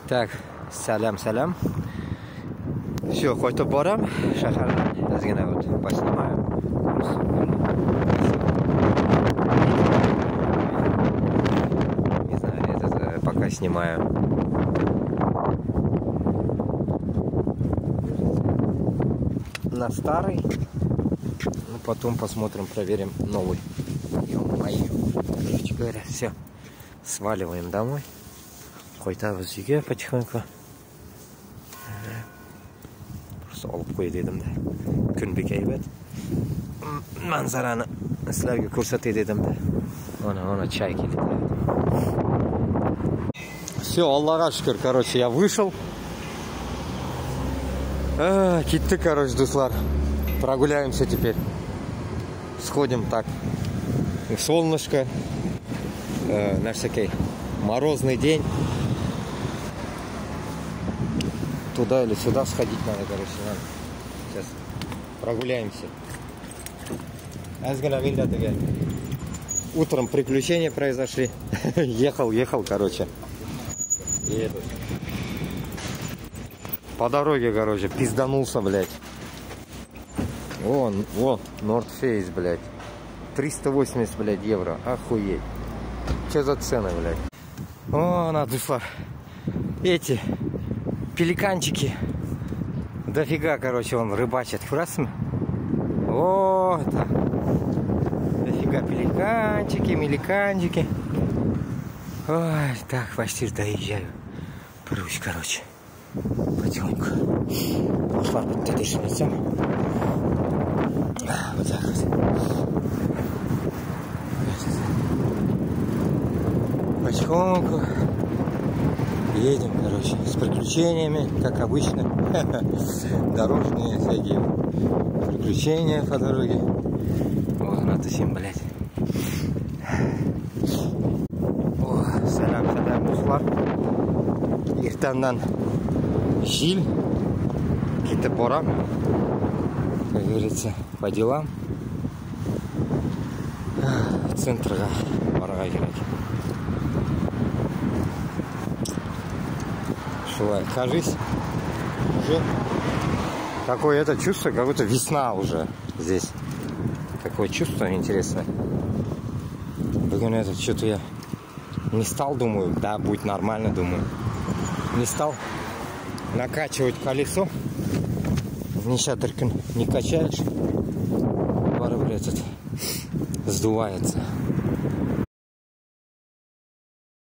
Так, салям. Все, хоть борам, шахардан, озгина вот поснимаю. Не знаю, это пока снимаю. На старый, ну потом посмотрим, проверим новый. Ё-моё. Короче говоря, все, сваливаем домой. Қойтабыз үйге потихоньку. Просто алып қой дедім де. Күн бек әйбәт. Манзараны сілерге көрсете дедім де. Оны чай келді. Все, Аллаға шүкір, короче, я вышел. Киттік, короче, дуслар. Прогуляемся теперь. Сходим так. Солнышко. Наш всякий морозный день. Туда или сюда сходить надо, короче, надо. Сейчас прогуляемся. Утром приключения произошли. ехал, короче. И этот. По дороге, короче, пизданулся, блядь. О, North Face, блядь. 380, блядь, евро. Охуеть. Че за цены, блядь? О, надо, эти пеликанчики. Дофига, короче, он рыбачит. Красный. О, это. Дофига пеликанчики, меликанчики. Ой, так, почти доезжаю. Прусь, короче. Потихоньку. Пошла под этим лицом. Вот так вот. Потихоньку едем, короче, с приключениями, как обычно. Дорожные всякие приключения по дороге. Вот надо всем, блядь. О, салям, дуслар. Иртандан жил, какие-то борам, как говорится, по делам. Центрга барга керек. Шулай, кажись, уже такое это чувство, как будто весна уже здесь. Какое чувство интересное. Блин, это что-то я не стал, думаю, да, будет нормально, думаю. Не стал накачивать колесо. Нещадыркин не качаешь. Пара, блядь, сдувается.